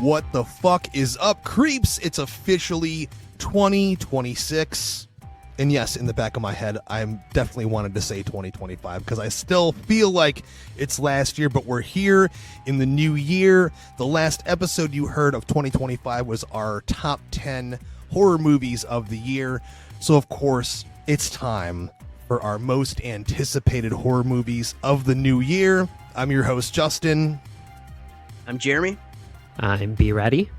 What the fuck is up, creeps? It's officially 2026. And yes, in the back of my head, I'm definitely wanted to say 2025 because I still feel like it's last year, but we're here in the new year. The last episode you heard of 2025 was our top 10 horror movies of the year. So, of course, it's time for our most anticipated horror movies of the new year. I'm your host, Justin. I'm Jeremy. I'm B Ready.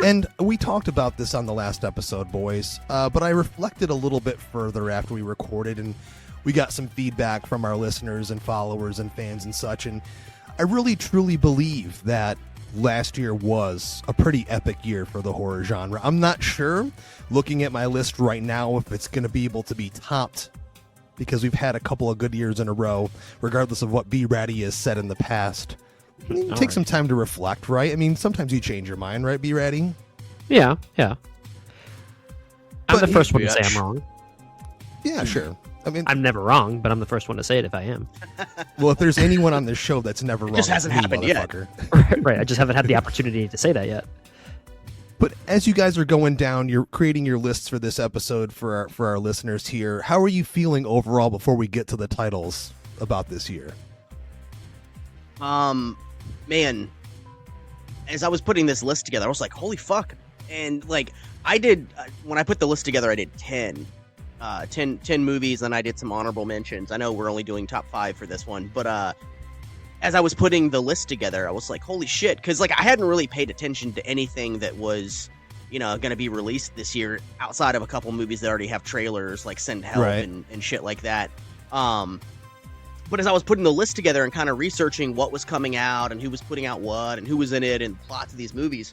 And we talked about this on the last episode, boys, but I reflected a little bit further after we recorded, and we got some feedback from our listeners and followers and fans and such, and I really truly believe that last year was a pretty epic year for the horror genre. I'm not sure, looking at my list right now, if it's going to be able to be topped, because we've had a couple of good years in a row, regardless of what B Ratty has said in the past. Take some time to reflect, right? I mean, sometimes you change your mind, right, B Ratty? Yeah. I'm But the first one to say I'm wrong. Yeah, sure. I mean, I'm never wrong, but I'm the first one to say it if I am. well, if there's anyone on this show that's never wrong, just hasn't it's me, happened yet. motherfucker. Right, I just haven't had the opportunity to say that yet. But as you guys are going down, you're creating your lists for this episode for our listeners here. How are you feeling overall before we get to the titles about this year? Man, as I was putting this list together, I was like, holy fuck. And like, I did, when I put the list together, I did 10 movies, and I did some honorable mentions. I know we're only doing top 5 for this one, but as I was putting the list together, I was like, holy shit. Cause like, I hadn't really paid attention to anything that was, going to be released this year outside of a couple movies that already have trailers, like Send Help Right. and shit like that. But as I was putting the list together and kind of researching what was coming out and who was putting out what and who was in it and the plots of these movies,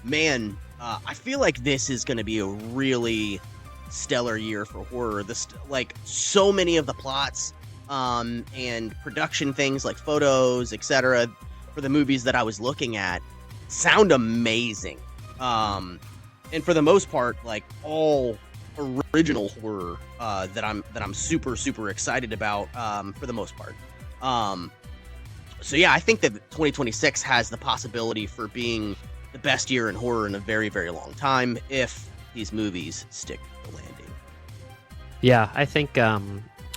man, I feel like this is going to be a really stellar year for horror. Like, so many of the plots and production things like photos, etc., for the movies that I was looking at sound amazing. And for the most part, like, all original horror that I'm super excited about for the most part. So yeah, I think that 2026 has the possibility for being the best year in horror in a very, very long time if these movies stick the landing. Yeah, I think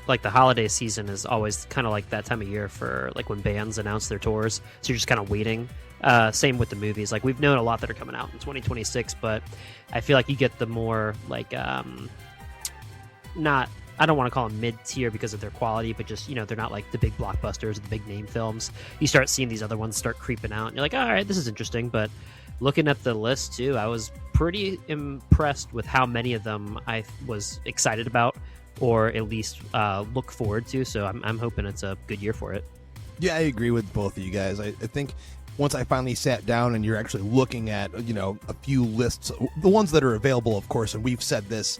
like the holiday season is always kind of like that time of year for like when bands announce their tours. So you're just kind of waiting. Same with the movies. Like, we've known a lot that are coming out in 2026, but I feel like you get the more like I don't want to call them mid-tier because of their quality, but just, they're not like the big blockbusters, the big name films. You start seeing these other ones start creeping out, and you're like, all right, this is interesting. But looking at the list too, I was pretty impressed with how many of them I was excited about, or at least look forward to. So I'm hoping it's a good year for it. Yeah, I agree with both of you guys. I think once I finally sat down and you're actually looking at, a few lists, the ones that are available, of course, and we've said this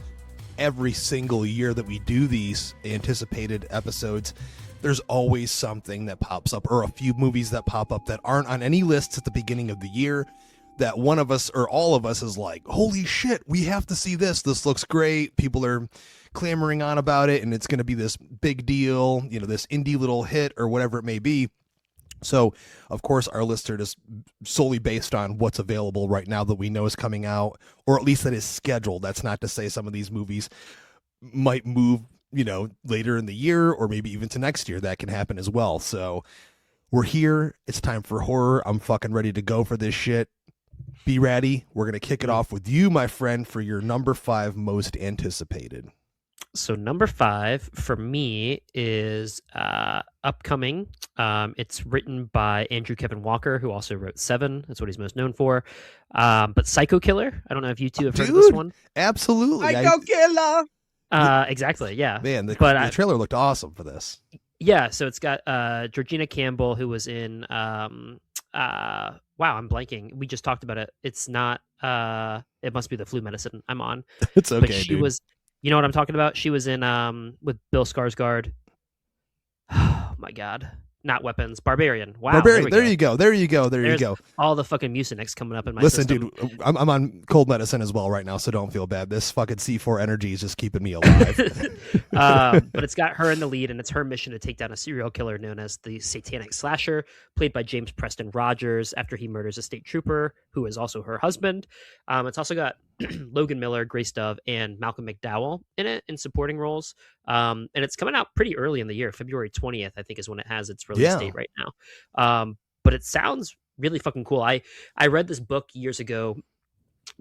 every single year that we do these anticipated episodes, there's always something that pops up, or a few movies that pop up that aren't on any lists at the beginning of the year, that one of us or all of us is like, holy shit, we have to see this. This looks great. People are clamoring on about it, and it's going to be this big deal, this indie little hit or whatever it may be. So, of course, our lists are just solely based on what's available right now that we know is coming out, or at least that is scheduled. That's not to say some of these movies might move, later in the year or maybe even to next year. That can happen as well. So we're here. It's time for horror. I'm fucking ready to go for this shit. Be ready. We're going to kick it off with you, my friend, for your number 5 most anticipated. So number 5 for me is upcoming. It's written by Andrew Kevin Walker, who also wrote Seven. That's what he's most known for. But Psycho Killer. I don't know if you two have heard of this one. Absolutely. Psycho Killer! Exactly, yeah. Man, the trailer looked awesome for this. Yeah, so it's got Georgina Campbell, who was in wow, I'm blanking. We just talked about it. It's not it must be the flu medicine I'm on. It's okay, but she dude. was, you know what I'm talking about? She was in with Bill Skarsgård. Oh my god. not weapons, barbarian. Wow, Barbarian. there we You go. There you go. There There's you go. all the fucking Mucinex coming up in my Listen, system. dude, I'm on cold medicine as well right now, so don't feel bad. This fucking C4 energy is just keeping me alive. But it's got her in the lead, and it's her mission to take down a serial killer known as the Satanic Slasher, played by James Preston Rogers, after he murders a state trooper who is also her husband. It's also got Logan Miller, Grace Dove, and Malcolm McDowell in it in supporting roles. And it's coming out pretty early in the year. February 20th, I think, is when it has its release date right now. But it sounds really fucking cool. I read this book years ago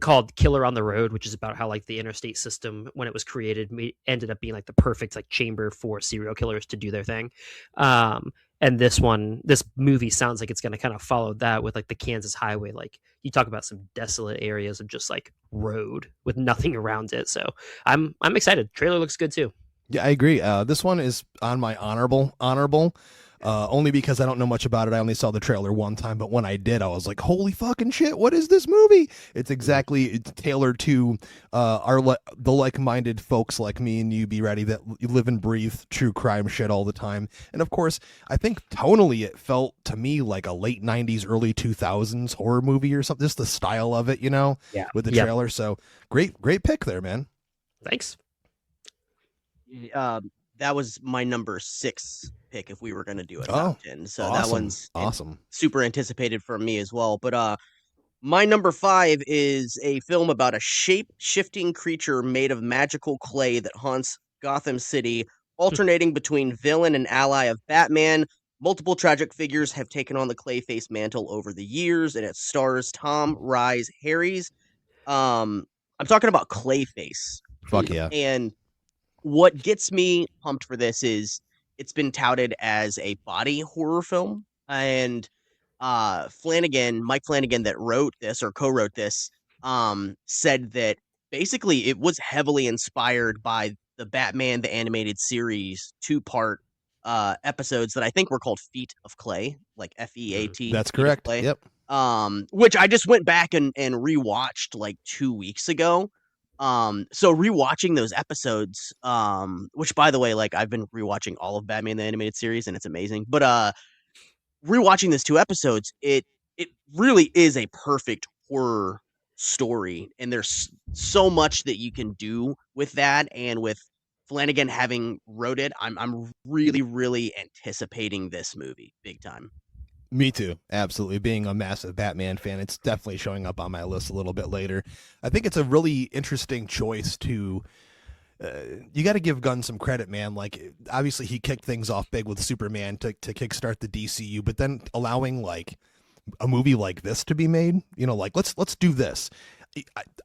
called Killer on the Road, which is about how like the interstate system when it was created ended up being like the perfect like chamber for serial killers to do their thing. And this movie sounds like it's going to kind of follow that with like the Kansas highway. Like you talk about some desolate areas of just like road with nothing around it. So I'm excited. Trailer looks good too. Yeah, I agree. This one is on my honorable, only because I don't know much about it. I only saw the trailer one time, but when I did, I was like, holy fucking shit, what is this movie? It's tailored to the like-minded folks like me and you, Be Ready, that live and breathe true crime shit all the time. And of course, I think tonally it felt to me like a late 90s, early 2000s horror movie or something, just the style of it, with the trailer. So great pick there, man. Thanks. That was my number 6 pick if we were going to do a top 10. So awesome. That one's awesome, super anticipated from me as well. But my number 5 is a film about a shape-shifting creature made of magical clay that haunts Gotham City, alternating between villain and ally of Batman. Multiple tragic figures have taken on the Clayface mantle over the years, and it stars Tom Rhys Harries. I'm talking about Clayface. Fuck yeah. And what gets me pumped for this is it's been touted as a body horror film, and Mike Flanagan, that wrote this or co-wrote this, said that basically it was heavily inspired by the Batman the Animated Series 2-part episodes that I think were called Feet of Clay, like F-E-A-T. That's correct. Clay, yep. Which I just went back and rewatched like 2 weeks ago. So rewatching those episodes, which by the way, like I've been rewatching all of Batman the Animated Series and it's amazing. But rewatching these 2 episodes, it really is a perfect horror story, and there's so much that you can do with that. And with Flanagan having wrote it, I'm really, really anticipating this movie big time. Me too. Absolutely. Being a massive Batman fan, it's definitely showing up on my list a little bit later. I think it's a really interesting choice to... you got to give Gunn some credit, man. Like, obviously, he kicked things off big with Superman to kickstart the DCU, but then allowing like a movie like this to be made, like let's do this.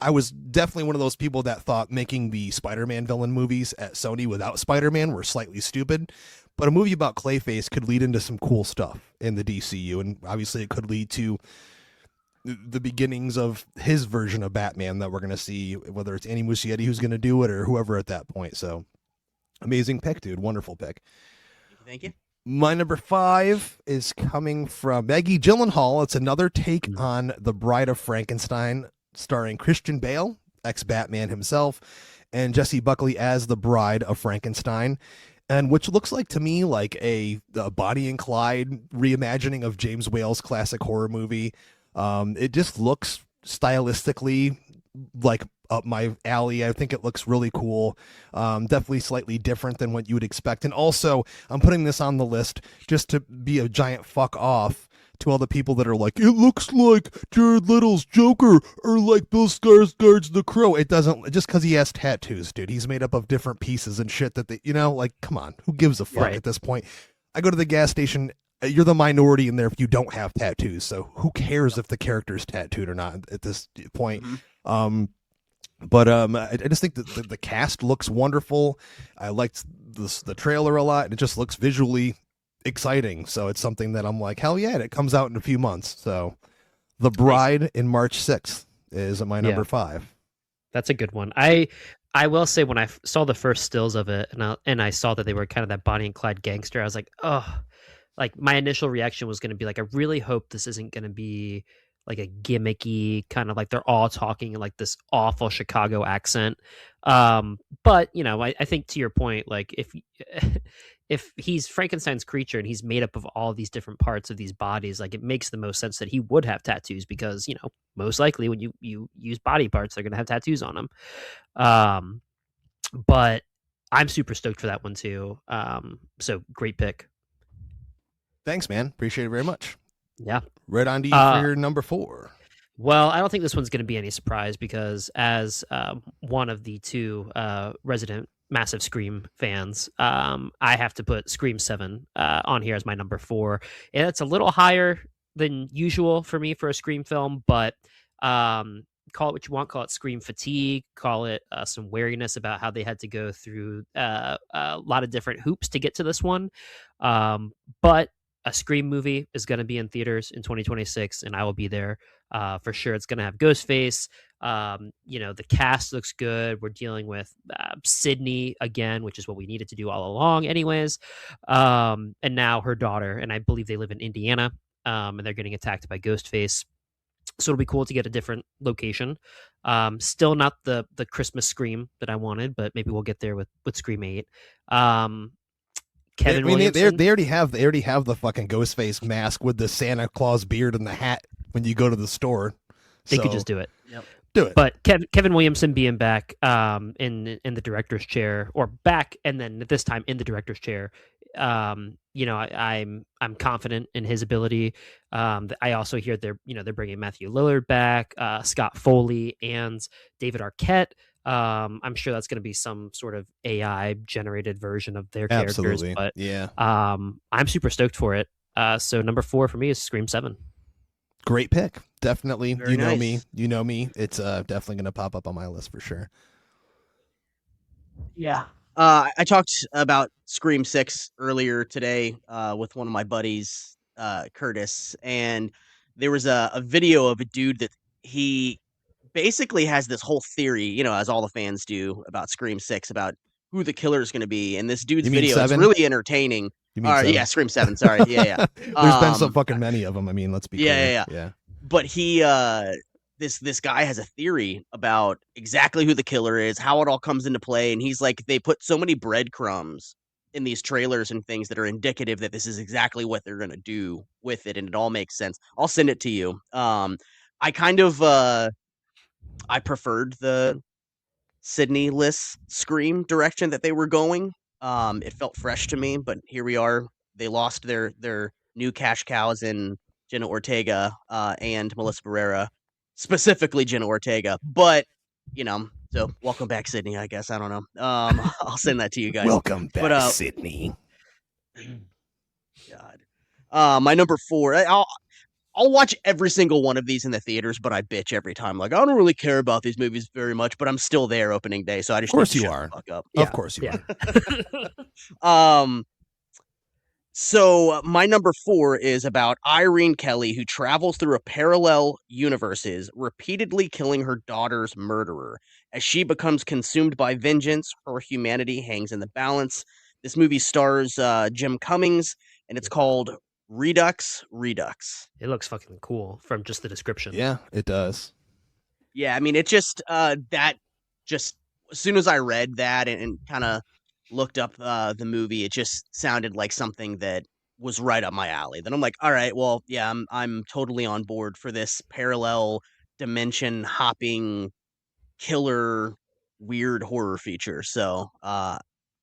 I was definitely one of those people that thought making the Spider-Man villain movies at Sony without Spider-Man were slightly stupid. But a movie about Clayface could lead into some cool stuff in the DCU, and obviously it could lead to the beginnings of his version of Batman that we're going to see, whether it's Andy Muschietti who's going to do it or whoever at that point. So, amazing pick, dude. Wonderful pick. Thank you. My number 5 is coming from Maggie Gyllenhaal. It's another take on The Bride of Frankenstein, starring Christian Bale, ex-Batman himself, and Jessie Buckley as the Bride of Frankenstein. And which looks like to me like a Bonnie and Clyde reimagining of James Whale's classic horror movie. It just looks stylistically like up my alley. I think it looks really cool. Definitely slightly different than what you would expect. And also, I'm putting this on the list just to be a giant fuck off to all the people that are like, it looks like Jared Leto's Joker or like Bill Skarsgård's The Crow. It doesn't, just because he has tattoos, dude. He's made up of different pieces and shit that they, like, come on, who gives a fuck at this point? I go to the gas station. You're the minority in there if you don't have tattoos. So who cares if the character's tattooed or not at this point? Mm-hmm. But I just think that the cast looks wonderful. I liked the trailer a lot. It just looks visually exciting, so it's something that I'm like, hell yeah, and it comes out in a few months. So The Bride in March 6th is my number 5. That's a good one. I will say, when I saw the first stills of it and I saw that they were kind of that Bonnie and Clyde gangster, I was like, oh, like my initial reaction was going to be like, I really hope this isn't going to be like a gimmicky kind of like they're all talking in like this awful Chicago accent. But I think to your point, like if he's Frankenstein's creature and he's made up of all these different parts of these bodies, like it makes the most sense that he would have tattoos because most likely when you use body parts, they're gonna have tattoos on them. But I'm super stoked for that one too. So great pick. Thanks, man. Appreciate it very much. Yeah. Right on to you for your number 4. Well, I don't think this one's going to be any surprise because as one of the 2 resident massive Scream fans, I have to put Scream 7 on here as my number 4. And it's a little higher than usual for me for a Scream film, but call it what you want. Call it Scream fatigue. Call it some wariness about how they had to go through a lot of different hoops to get to this one. But a Scream movie is going to be in theaters in 2026, and I will be there for sure. It's going to have Ghostface. The cast looks good. We're dealing with Sydney again, which is what we needed to do all along anyways. And now her daughter, and I believe they live in Indiana, and they're getting attacked by Ghostface. So it'll be cool to get a different location. Still not the Christmas Scream that I wanted, but maybe we'll get there with Scream 8. Kevin Williamson. They already have the fucking Ghostface mask with the Santa Claus beard and the hat when you go to the store. They could just do it. Yep. Do it. But Kevin Williamson being back in the director's chair, or back and then this time in the director's chair, I'm confident in his ability. I also hear they're bringing Matthew Lillard back, Scott Foley, and David Arquette. I'm sure that's going to be some sort of AI generated version of their characters. Absolutely. But yeah, I'm super stoked for it. So number 4 for me is Scream 7. Great pick. Definitely. Very nice. You know me. It's definitely going to pop up on my list for sure. Yeah. I talked about Scream 6 earlier today with one of my buddies, Curtis, and there was a video of a dude that he basically has this whole theory, as all the fans do about Scream 6, about who the killer is going to be. And this dude's video is really entertaining. You mean yeah, Scream 7. Sorry. Yeah. There's been so fucking many of them. I mean, let's be clear. Yeah. But he, this guy has a theory about exactly who the killer is, how it all comes into play. And he's like, they put so many breadcrumbs in these trailers and things that are indicative that this is exactly what they're going to do with it. And it all makes sense. I'll send it to you. I kind of, I preferred the Sydney-less Scream direction that they were going. It felt fresh to me, but here we are. They lost their new cash cows in Jenna Ortega and Melissa Barrera, specifically Jenna Ortega. But so welcome back, Sydney. I guess I don't know. I'll send that to you guys. Welcome back, Sydney. God, my number 4. I'll watch every single one of these in the theaters, but I bitch every time. Like, I don't really care about these movies very much, but I'm still there opening day, so I just of course need to you shut are. the fuck up. Of course you are. So my number 4 is about Irene Kelly, who travels through a parallel universes, repeatedly killing her daughter's murderer. As she becomes consumed by vengeance, her humanity hangs in the balance. This movie stars Jim Cummings, and it's called Redux. It looks fucking cool from just the description. Yeah, it does. Yeah, I mean, it just as soon as I read that and kind of looked up the movie, it just sounded like something that was right up my alley. Then I'm like, all right, well, yeah, I'm totally on board for this parallel dimension hopping killer weird horror feature. So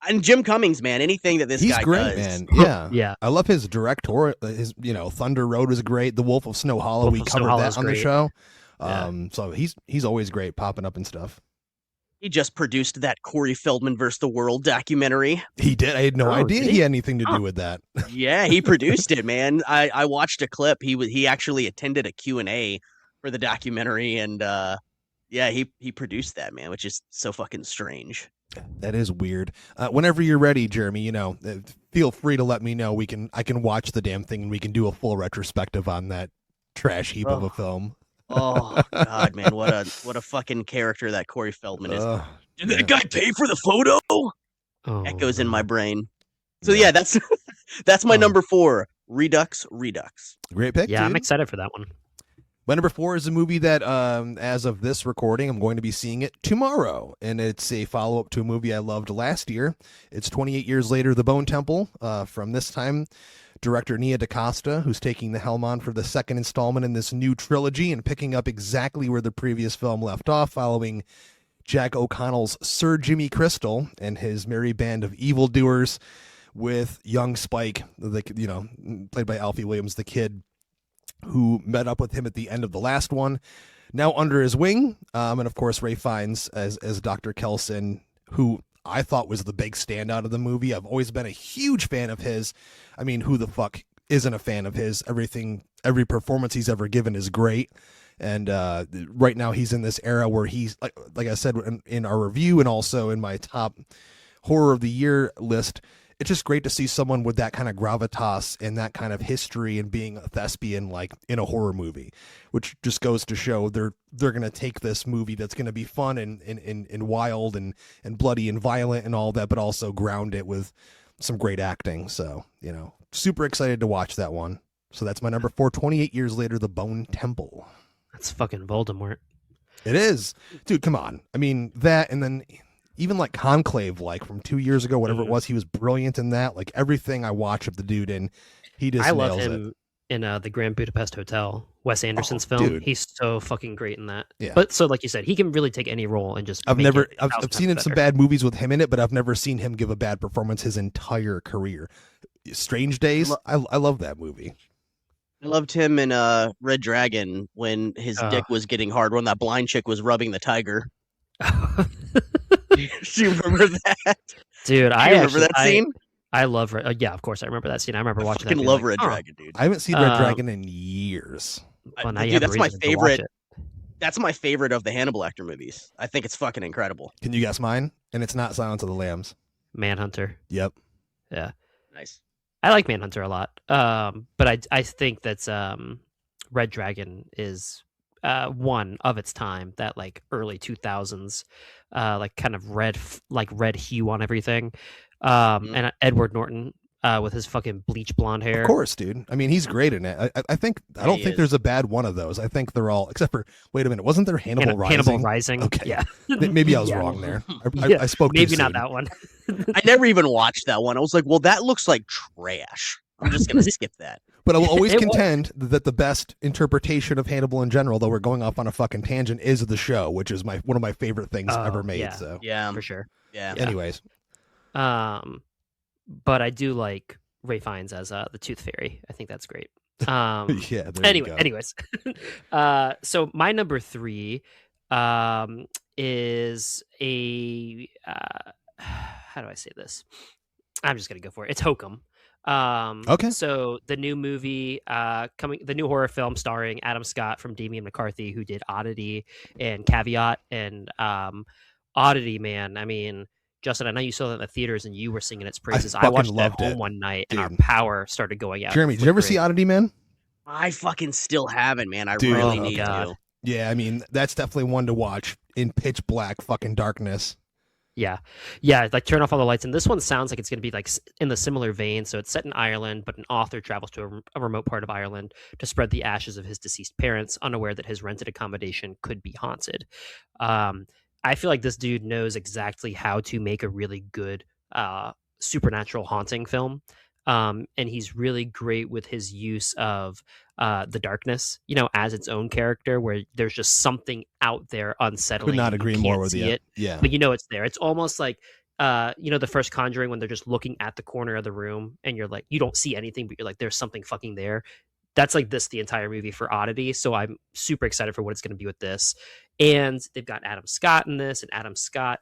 and Jim Cummings, man, anything that this guy great, does. man. Yeah. Yeah. I love his director. His, Thunder Road was great. The Wolf of Snow Hollow, we covered that on the show. So he's always great popping up and stuff. He just produced that Corey Feldman vs. the World documentary. He did. I had no idea he had anything to do with that. Yeah, he produced it, man. I watched a clip. He actually attended a Q&A for the documentary, and he produced that, man, which is so fucking strange. That is weird. Whenever you're ready, Jeremy, feel free to let me know. I can watch the damn thing and we can do a full retrospective on that trash heap of a film. Oh God, man, what a fucking character that Corey Feldman is. Did that guy pay for the photo? Echoes in my brain. So yeah, that's my number 4, Redux. Great pick. Yeah, dude. I'm excited for that one. My number 4 is a movie that, as of this recording, I'm going to be seeing it tomorrow, and it's a follow-up to a movie I loved last year. It's 28 years later, The Bone Temple. From this time, director Nia DaCosta, who's taking the helm on for the second installment in this new trilogy and picking up exactly where the previous film left off, following Jack O'Connell's Sir Jimmy Crystal and his merry band of evildoers, with young Spike, played by Alfie Williams, the kid who met up with him at the end of the last one, now under his wing. And of course, Ray Fiennes as Dr. Kelson, who I thought was the big standout of the movie. I've always been a huge fan of his. I mean, who the fuck isn't a fan of his? Every performance he's ever given is great. And right now he's in this era where he's, like I said in our review and also in my top horror of the year list, it's just great to see someone with that kind of gravitas and that kind of history and being a thespian like in a horror movie, which just goes to show they're going to take this movie that's going to be fun and wild and bloody and violent and all that, but also ground it with some great acting. So, super excited to watch that one. So that's my number 4, 28 years later, The Bone Temple. That's fucking Voldemort. It is. Dude, come on. I mean, that, and then even like Conclave, like from 2 years ago, whatever it was, he was brilliant in that. Like everything I watch of the dude, and he just I nails love him it. in the Grand Budapest Hotel, Wes Anderson's film. Dude. He's so fucking great in that. Yeah. But so, like you said, he can really take any role and just. I've make never, it I've 1,000 seen times some better. bad movies with him in it, but I've never seen him give a bad performance his entire career. Strange Days, I love that movie. I loved him in Red Dragon when his dick was getting hard when that blind chick was rubbing the tiger. Do you remember that? Dude, I remember that scene. I love yeah, of course I remember that scene. I remember watching that. I love Red Dragon, dude. I haven't seen Red Dragon in years. Well, now Dude, you have a that's my reason to watch favorite. it. That's my favorite of the Hannibal Lecter movies. I think it's fucking incredible. Can you guess mine? And it's not Silence of the Lambs. Manhunter. Yep. Yeah. Nice. I like Manhunter a lot. But I think that's Red Dragon is one of its time, that like early 2000s like kind of red hue on everything. And Edward Norton with his fucking bleach blonde hair. Of course, dude. I mean, he's great in it. I don't think there's a bad one of those. I think they're all, except for, wait a minute, wasn't there Hannibal Rising? Hannibal Rising. Okay. Yeah. Maybe I was Yeah. wrong there. Yeah, I spoke maybe too not soon. that one. I never even watched that one. I was like, well, that looks like trash. I'm just gonna skip that. But I will always It was. contend that the best interpretation of Hannibal in general, though we're going off on a fucking tangent, is the show, which is one of my favorite things Oh, ever made. yeah. So, Yeah. For sure. Yeah. anyways, But I do like Ray Fiennes as the Tooth Fairy. I think that's great. yeah. There you go. Anyways, so my number 3 is a how do I say this? I'm just gonna go for it. It's Hokum. Okay. So the new movie the new horror film starring Adam Scott from Damien McCarthy, who did Oddity and Caveat, and Oddity, man. I mean, Justin, I know you saw that in the theaters and you were singing its praises. I fucking watched that loved it, home one night and our dude. power started going out. Jeremy, did you ever see Oddity Man? I fucking still haven't, man. I Dude. really Oh, need God. to. Yeah, I mean, that's definitely one to watch in pitch black fucking darkness. Yeah, like turn off all the lights. And this one sounds like it's going to be like in the similar vein. So it's set in Ireland, but an author travels to a remote part of Ireland to spread the ashes of his deceased parents, unaware that his rented accommodation could be haunted. I feel like this dude knows exactly how to make a really good supernatural haunting film. And he's really great with his use of the darkness, as its own character, where there's just something out there unsettling. Could not You agree can't more with see you. it, Yeah. but it's there. It's almost like the first Conjuring, when they're just looking at the corner of the room and you're like, you don't see anything, but you're like, there's something fucking there. That's like this the entire movie for Oddity. So I'm super excited for what it's going to be with this. And they've got Adam Scott in this, and Adam Scott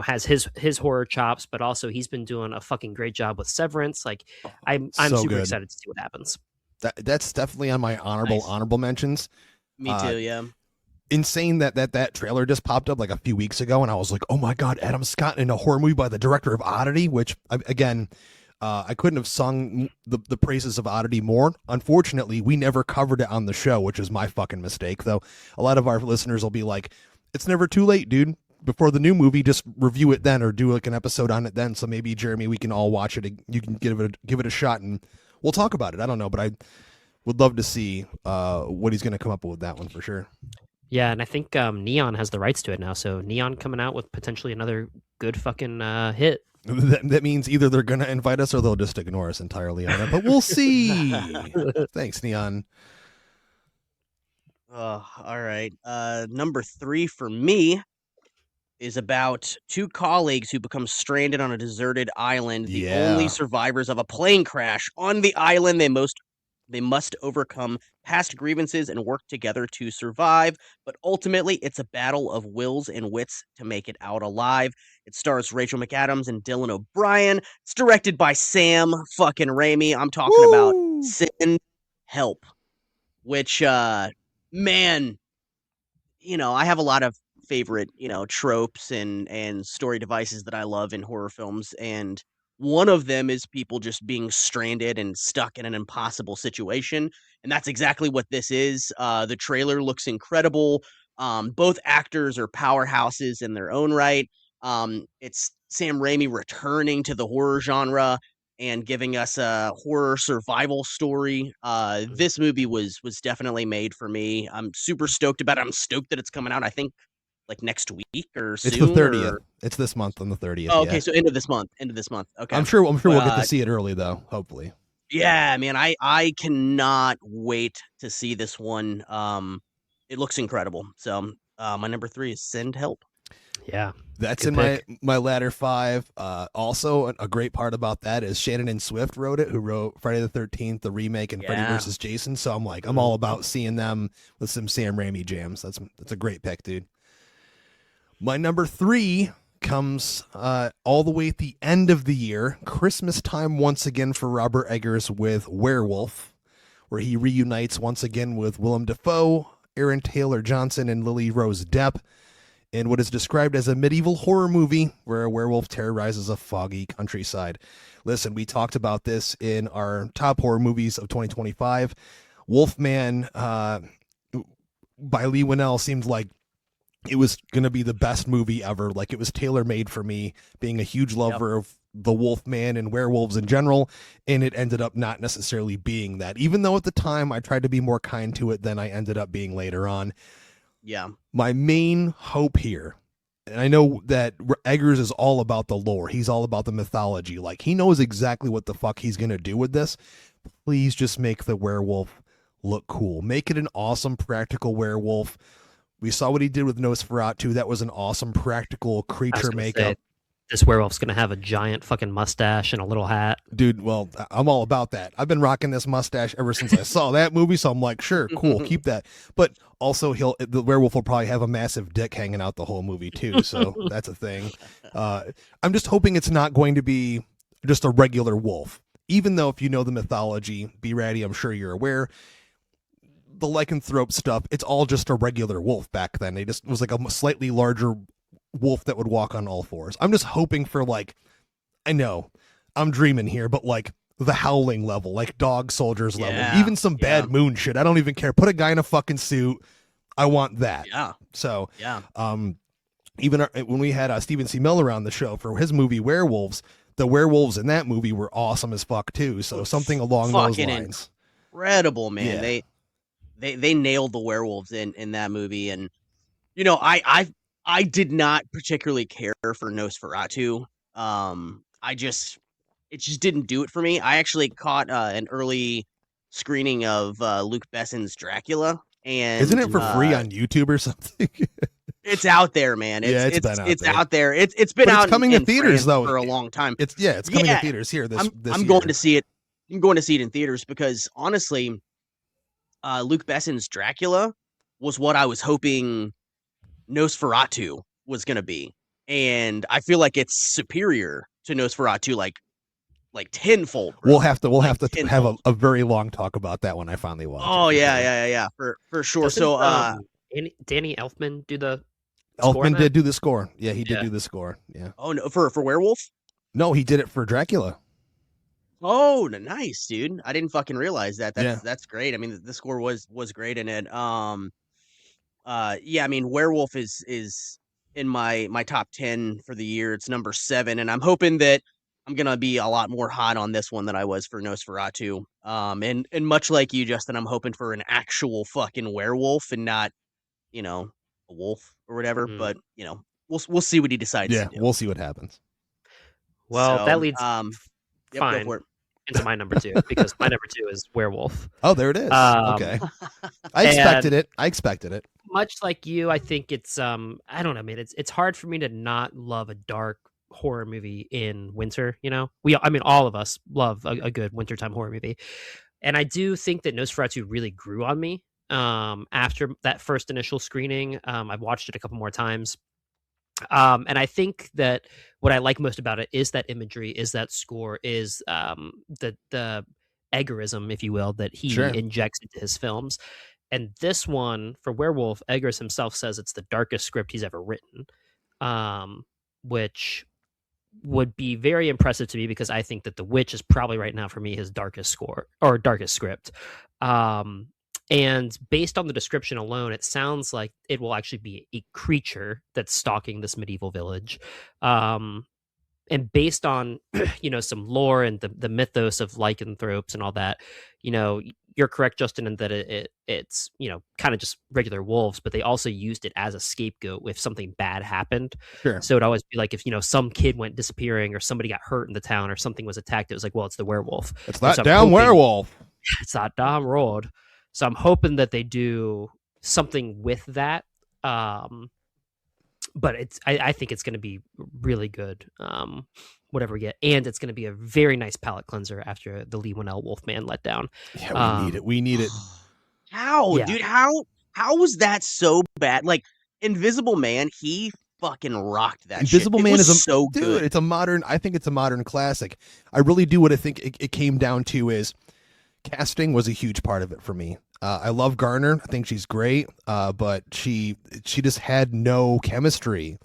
has his horror chops, but also he's been doing a fucking great job with Severance. Like I'm So super good. excited to see what happens. That's definitely on my honorable mentions. Me too, yeah. Insane that trailer just popped up like a few weeks ago, and I was like, oh my god, Adam Scott in a horror movie by the director of Oddity, which again, I couldn't have sung the praises of Oddity more. Unfortunately, we never covered it on the show, which is my fucking mistake, though. A lot of our listeners will be like, it's never too late, dude. Before the new movie, just review it then, or do like an episode on it then. So maybe, Jeremy, we can all watch it. You can give it a shot, and we'll talk about it. I don't know, but I would love to see what he's going to come up with that one for sure. Yeah, and I think Neon has the rights to it now, so Neon coming out with potentially another good fucking hit. That means either they're going to invite us or they'll just ignore us entirely on it, but we'll see. Thanks, Neon. All right. Number 3 for me is about two colleagues who become stranded on a deserted island, the Yeah. only survivors of a plane crash. On the island, they must overcome past grievances and work together to survive, but ultimately it's a battle of wills and wits to make it out alive. It stars Rachel McAdams and Dylan O'Brien. It's directed by Sam fucking Raimi. I'm talking about Woo! Send Help, which man, I have a lot of favorite, tropes and story devices that I love in horror films, and one of them is people just being stranded and stuck in an impossible situation, and that's exactly what this is. The trailer looks incredible. Both actors are powerhouses in their own right. It's Sam Raimi returning to the horror genre and giving us a horror survival story. This movie was definitely made for me. I'm super stoked about it. I'm stoked that it's coming out. I think like next week or soon. It's the 30th. or- It's this month on the 30th. Oh, yeah. okay, so end of this month. End of this month. Okay. I'm sure we'll get Uh, to see it early though, hopefully. Yeah, man, I cannot wait to see this one. It looks incredible. So, my number 3 is Send Help. Yeah, That's Good in my ladder 5. Also, a great part about that is Shannon and Swift wrote it, who wrote Friday the 13th, the remake, and Freddy Yeah. vs. Jason. So I'm all about seeing them with some Sam Raimi jams. That's a great pick, dude. My number 3 comes all the way at the end of the year, Christmas time once again for Robert Eggers with Werewolf, where he reunites once again with Willem Dafoe, Aaron Taylor Johnson, and Lily Rose Depp in what is described as a medieval horror movie where a werewolf terrorizes a foggy countryside. Listen, we talked about this in our top horror movies of 2025. Wolfman by Lee Winnell seemed like it was going to be the best movie ever. Like, it was tailor-made for me, being a huge lover of the Wolfman and werewolves in general, and it ended up not necessarily being that. Even though at the time I tried to be more kind to it than I ended up being later on. Yeah. My main hope here, and I know that Eggers is all about the lore. He's all about the mythology. Like, he knows exactly what the fuck he's going to do with this. Please just make the werewolf look cool. Make it an awesome practical werewolf. We saw what he did with Nosferatu. That was an awesome practical creature makeup. This werewolf's gonna have a giant fucking mustache and a little hat. Dude, well, I'm all about that. I've been rocking this mustache ever since I saw that movie, so I'm like, sure, cool, keep that. But also, the werewolf will probably have a massive dick hanging out the whole movie too, so that's a thing. I'm just hoping it's not going to be just a regular wolf. Even though, if you know the mythology, be ready, I'm sure you're aware, the lycanthrope stuff, it's all just a regular wolf back then. It was like a slightly larger wolf that would walk on all fours. I'm just hoping for, like, I know I'm dreaming here, but like the Howling level, like Dog Soldiers level, even some Bad Moon shit. I don't even care. Put a guy in a fucking suit. I want that. Yeah. So, Yeah. Even when we had Stephen C. Miller on the show for his movie Werewolves, the werewolves in that movie were awesome as fuck too. So something along those Fucking lines. Incredible, man. Yeah. They nailed the werewolves in that movie, and I did not particularly care for Nosferatu. It just didn't do it for me. I actually caught an early screening of Luc Besson's Dracula, and Isn't it for free on YouTube or something? It's out there, man. It's been out there. It's been But out. it's coming in to theaters France though for a long time. It's coming Yeah. to theaters here this I'm year. going to see it. I'm going to see it in theaters because honestly, Luc Besson's Dracula was what I was hoping Nosferatu was going to be, and I feel like it's superior to Nosferatu, like tenfold. Bro. We'll have to have tenfold. a very long talk about that when I finally watch. Oh it. yeah, for sure. Doesn't, So Danny Elfman do the score on Elfman that? did do the score. Yeah, he did Yeah. do the score. Yeah. oh no, for Werewolf. No, he did it for Dracula. Oh, nice, dude. I didn't fucking realize that. Yeah. That's great. I mean, the score was great in it. Yeah, I mean, Werewolf is in my top 10 for the year. It's number 7, and I'm hoping that I'm gonna be a lot more hot on this one than I was for Nosferatu. And much like you, Justin, I'm hoping for an actual fucking werewolf and not, you know, a wolf or whatever. Mm. But we'll see what he decides Yeah, to do. we'll see what happens. Well, So, that leads yep, go fine for it. into my number 2 because my number 2 is werewolf. Oh, there it is. Okay. I expected it. Much like you, I think it's I don't know, man. It's hard for me to not love a dark horror movie in winter. All of us love a good wintertime horror movie, and I do think that Nosferatu really grew on me after that first initial screening. I've watched it a couple more times. And I think that what I like most about it is that imagery, is that score, is the Eggerism, if you will, that he Sure. injects into his films. And this one, for Werewolf, Eggers himself says it's the darkest script he's ever written, which would be very impressive to me because I think that The Witch is probably right now for me his darkest score or darkest script. And based on the description alone, it sounds like it will actually be a creature that's stalking this medieval village. And based on some lore and the mythos of lycanthropes and all that, you're correct, Justin, in that it's kind of just regular wolves, but they also used it as a scapegoat if something bad happened. Sure. So it'd always be like if some kid went disappearing or somebody got hurt in the town or something was attacked, it was like, well, it's the werewolf. It's that So I'm damn hoping- werewolf. It's that damn road. So I'm hoping that they do something with that. But I think it's going to be really good, whatever we get. And it's going to be a very nice palate cleanser after the Leigh Whannell Wolfman letdown. Yeah, we need it. We need it. How, Yeah. dude? How was that so bad? Like Invisible Man, he fucking rocked that. Invisible shit. Man it was is so dude. good. It's a modern. I think it's a modern classic. I really do. What I think it came down to is casting was a huge part of it for me. I love Garner. I think she's great, but she just had no chemistry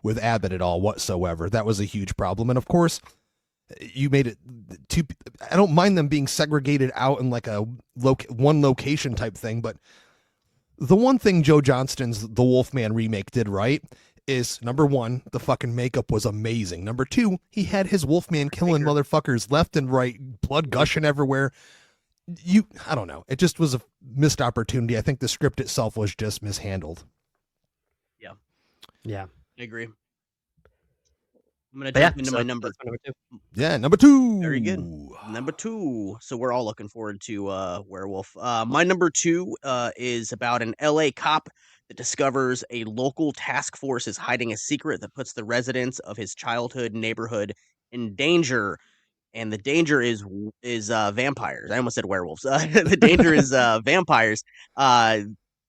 with Abbott at all whatsoever. That was a huge problem. And of course, you made it two. I don't mind them being segregated out in like a one location type thing, but the one thing Joe Johnston's The Wolfman remake did right is, number one, the fucking makeup was amazing. Number two, he had his Wolfman killing motherfuckers left and right, blood gushing everywhere. I don't know. It just was a missed opportunity. I think the script itself was just mishandled. Yeah. I agree. I'm gonna jump into my number. that's my number 2. Yeah, number 2. Very good. Number 2. So we're all looking forward to Werewolf. My number 2 is about an LA cop that discovers a local task force is hiding a secret that puts the residents of his childhood neighborhood in danger. And the danger is vampires. I almost said werewolves. The danger is vampires.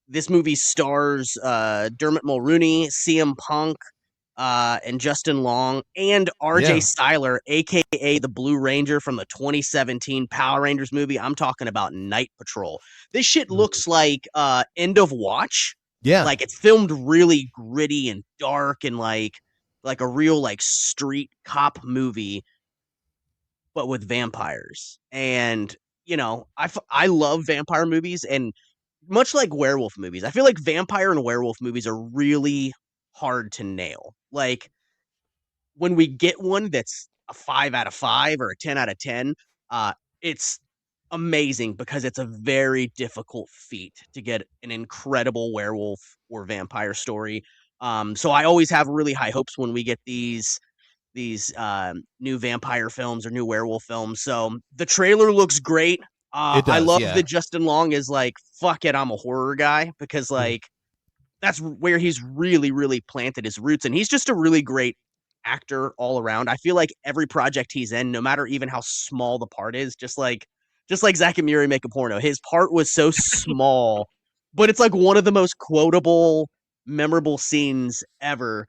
This movie stars Dermot Mulroney, CM Punk, and Justin Long, and RJ Styler, aka the Blue Ranger from the 2017 Power Rangers movie. I'm talking about Night Patrol. This shit looks like End of Watch. Yeah. Like it's filmed really gritty and dark and like a real like street cop movie, but with vampires. And I love vampire movies, and much like werewolf movies, I feel like vampire and werewolf movies are really hard to nail. Like when we get one that's a 5 out of 5 or a 10 out of 10, it's amazing because it's a very difficult feat to get an incredible werewolf or vampire story. So I always have really high hopes when we get these new vampire films or new werewolf films. So the trailer looks great. I love that Justin Long is like, fuck it, I'm a horror guy, because like that's where he's really, really planted his roots. And he's just a really great actor all around. I feel like every project he's in, no matter even how small the part is, just like Zack and Miri Make a Porno, his part was so small, but it's like one of the most quotable, memorable scenes ever.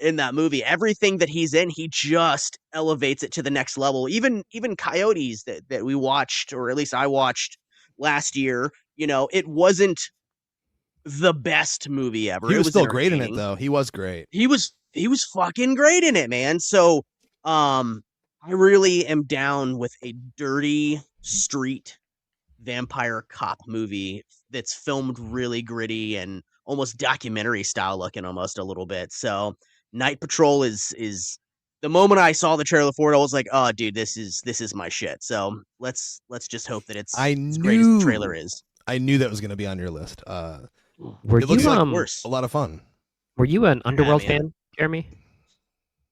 In that movie, everything that he's in, he just elevates it to the next level. Even Coyotes that we watched, or at least I watched last year, it wasn't the best movie ever. He was still great in it, entertaining. though. He was great. He was fucking great in it, man. So, I really am down with a dirty street vampire cop movie that's filmed really gritty and almost documentary style looking almost a little bit. So Night Patrol is the moment I saw the trailer for it, I was like, "Oh, dude, this is my shit." So let's just hope that it's I as great as the trailer knew is. I knew that was going to be on your list. Were It looks you like Worse. a lot of fun. were you an Underworld man. fan, Jeremy?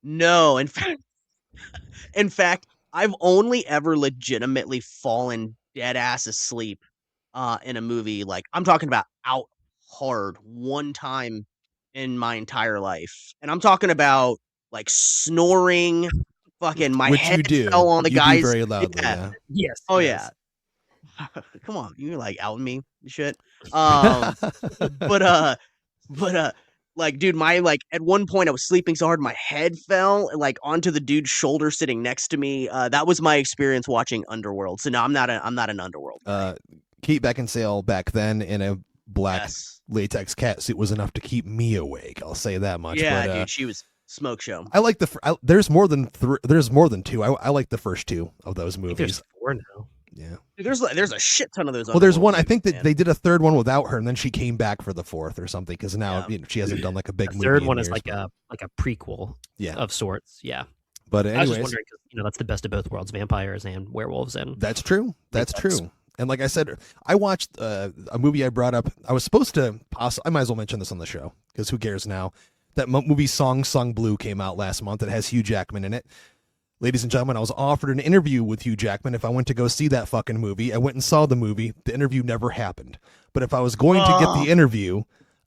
No, in fact, I've only ever legitimately fallen dead ass asleep in a movie. Like I'm talking about out hard one time in my entire life. And I'm talking about like snoring, fucking my Which you head do. fell on the You do guy's very loudly, yeah. yeah. Yes. Oh yeah. Come on, you're like outing me and shit. Um but like dude, my like at one point I was sleeping so hard my head fell like onto the dude's shoulder sitting next to me. That was my experience watching Underworld. So no, I'm not an Underworld guy. Kate Beckinsale back then in a black Yes. latex cat suit was enough to keep me awake. I'll say that much. Yeah, but, dude, she was smoke show. I like there's more than there's more than two. I like the first two of those I think movies. there's 4 now. Yeah. Dude, there's a shit ton of those. Well, there's Underworld one. I think movies, that man. they did a third one without her, and then she came back for the fourth or something because now Yeah. you know, she hasn't done like a big The movie. third in one is years. like a prequel Yeah. of sorts. Yeah. But I was anyways, just wondering because that's the best of both worlds: vampires and werewolves. And that's true. That's that's- true. And like I said, I watched a movie I brought up. I was supposed to I might as well mention this on the show because who cares now? That movie Song Sung Blue came out last month. It has Hugh Jackman in it. Ladies and gentlemen, I was offered an interview with Hugh Jackman if I went to go see that fucking movie. I went and saw the movie. The interview never happened. But if I was going to get the interview,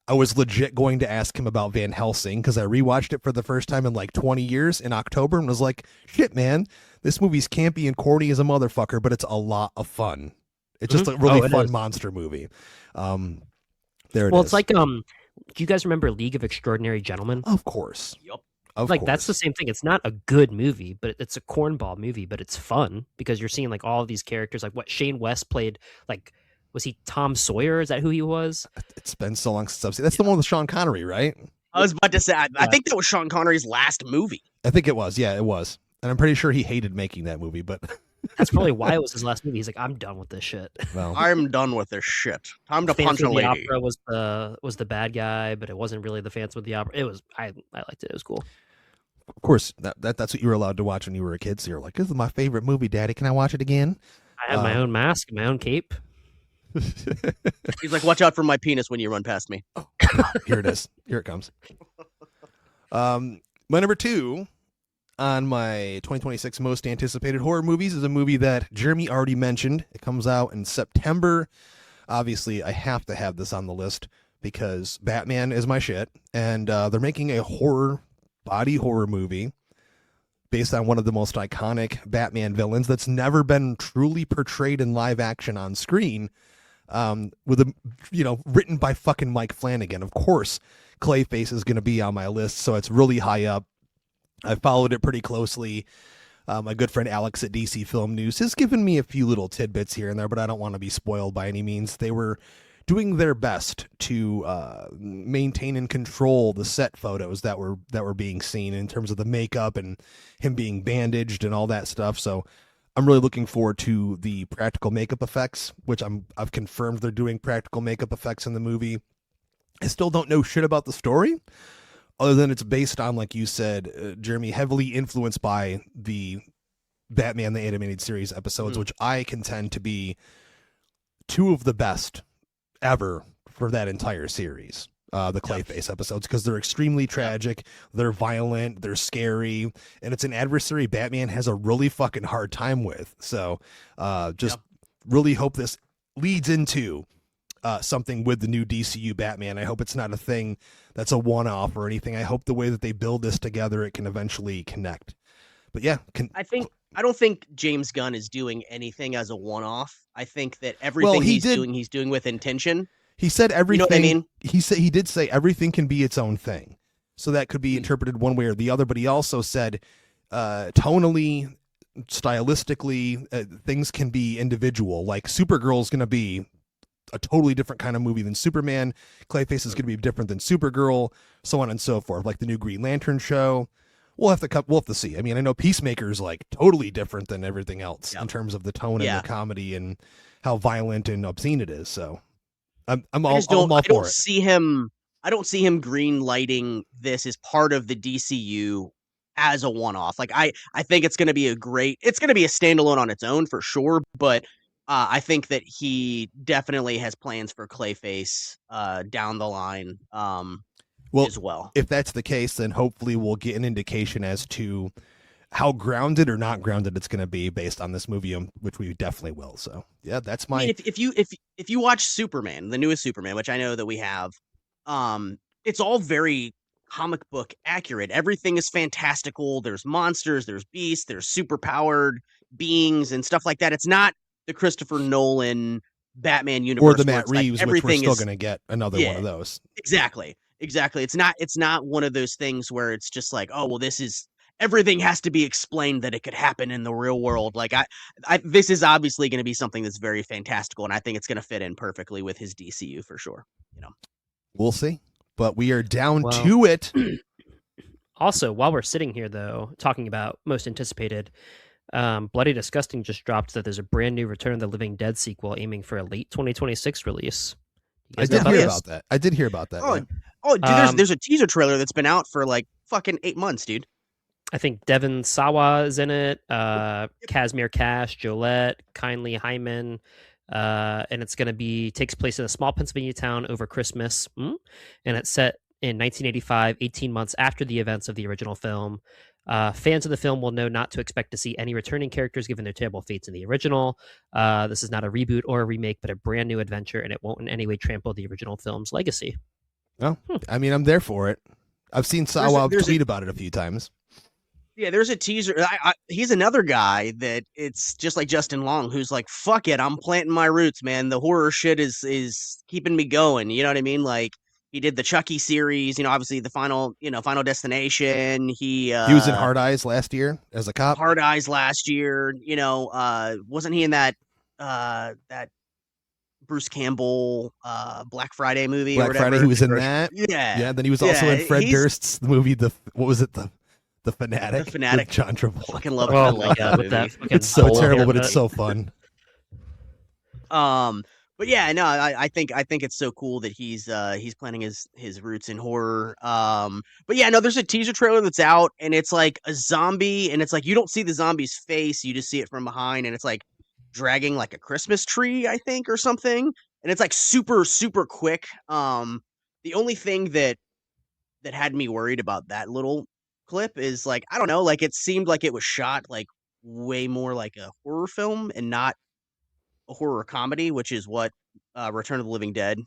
I was legit going to ask him about Van Helsing because I rewatched it for the first time in like 20 years in October and was like, shit, man, this movie's campy and corny as a motherfucker, but it's a lot of fun. It's just a really it fun is. monster movie. There it well, is. it's like do you guys remember League of Extraordinary Gentlemen? Of course. Yup. Of Like course. that's the same thing. It's not a good movie, but it's a cornball movie, but it's fun because you're seeing like all of these characters. Like what Shane West played, like was he Tom Sawyer? Is that who he was? It's been so long since I've seen. That's the one with Sean Connery, right? I was about to say, I think that was Sean Connery's last movie. I think it was. Yeah, it was. And I'm pretty sure he hated making that movie, but That's probably why it was his last movie. He's like, I'm done with this shit. well, I'm done with this shit. Time to punch Phantom a of the lady. Opera was the bad guy, but it wasn't really the Phantom of the Opera. It was I liked it. It was cool. of course, that's what you were allowed to watch when you were a kid. So you're like, this is my favorite movie, Daddy. Can I watch it again? I have my own mask, my own cape. He's like, watch out for my penis when you run past me. Here it is. Here it comes. My number 2 on my 2026 most anticipated horror movies is a movie that Jeremy already mentioned. It comes out in September. Obviously, I have to have this on the list because Batman is my shit, and they're making a body horror movie based on one of the most iconic Batman villains that's never been truly portrayed in live action on screen. With a written by fucking Mike Flanagan. Of course, Clayface is going to be on my list, so it's really high up. I followed it pretty closely. My good friend Alex at DC Film News has given me a few little tidbits here and there, but I don't want to be spoiled by any means. They were doing their best to maintain and control the set photos that were being seen in terms of the makeup and him being bandaged and all that stuff. So I'm really looking forward to the practical makeup effects, which I've confirmed they're doing practical makeup effects in the movie. I still don't know shit about the story, other than it's based on, like you said, Jeremy, heavily influenced by the Batman the Animated Series episodes, which I contend to be 2 of the best ever for that entire series. The Clayface episodes, because they're extremely tragic, they're violent, they're scary, and it's an adversary Batman has a really fucking hard time with. So really hope this leads into something with the new DCU Batman. I hope it's not a thing that's a one-off or anything. I hope the way that they build this together, it can eventually connect. But yeah, I don't think James Gunn is doing anything as a one-off. I think that everything he's doing with intention. He said everything. You know what I mean? He did say everything can be its own thing. So that could be interpreted one way or the other, but he also said tonally, stylistically, things can be individual. Like Supergirl's going to be a totally different kind of movie than Superman. Clayface is going to be different than Supergirl, so on and so forth. Like the new Green Lantern show. We'll have to see. I mean, I know Peacemaker is like totally different than everything else in terms of the tone and the comedy and how violent and obscene it is. So I'm all for it. I don't see him green lighting this as part of the DCU as a one-off. Like I think it's going to be a standalone on its own for sure, but I think that he definitely has plans for Clayface down the line Well, as well. if that's the case, then hopefully we'll get an indication as to how grounded or not grounded it's going to be based on this movie, which we definitely will. So yeah, that's my. I mean, if you watch Superman, the newest Superman, which I know that we have, it's all very comic book accurate. Everything is fantastical. There's monsters, there's beasts, there's superpowered beings and stuff like that. It's not the Christopher Nolan Batman universe or the Matt Reeves, like which we're still going to get another one of those. Exactly. It's not one of those things where it's just like, oh well, this is everything has to be explained that it could happen in the real world. Like this is obviously going to be something that's very fantastical, and I think it's going to fit in perfectly with his DCU for sure. We'll see, but we are down to it. Also, while we're sitting here though, talking about most anticipated, Bloody Disgusting just dropped that there's a brand new Return of the Living Dead sequel aiming for a late 2026 release. I did hear about that. I did hear about that. Oh, dude, there's a teaser trailer that's been out for like fucking 8 months, dude. I think Devon Sawa is in it. Casimir Cash, Jolette, Kindly Hyman, and it's going to takes place in a small Pennsylvania town over Christmas, and it's set in 1985, 18 months after the events of the original film. Fans of the film will know not to expect to see any returning characters given their terrible fates in the original. This is not a reboot or a remake, but a brand new adventure, and it won't in any way trample the original film's legacy. Well, I mean, I'm there for it. I've seen Sawa tweet about it a few times. Yeah, there's a teaser. He's another guy that it's just like Justin Long, who's like, fuck it, I'm planting my roots, man. The horror shit is keeping me going. You know what I mean? Like, he did the Chucky series, obviously the Final Destination. He was in Hard Eyes last year as a cop. Hard Eyes last year, wasn't he in that Bruce Campbell Black Friday movie? Black Friday, he was in that. Yeah. Then he was also in Fred Durst's movie. What was it? The Fanatic. The Fanatic. With John Travolta. Fucking love it. Oh my god, with that it's so terrible, but it's so fun. But yeah, no, I think it's so cool that he's planting his roots in horror. But yeah, no, there's a teaser trailer that's out, and it's like a zombie, and it's like you don't see the zombie's face, you just see it from behind, and it's like dragging like a Christmas tree, I think, or something, and it's like super super quick. The only thing that had me worried about that little clip is like, I don't know, like it seemed like it was shot like way more like a horror film and not a horror comedy, which is what Return of the Living Dead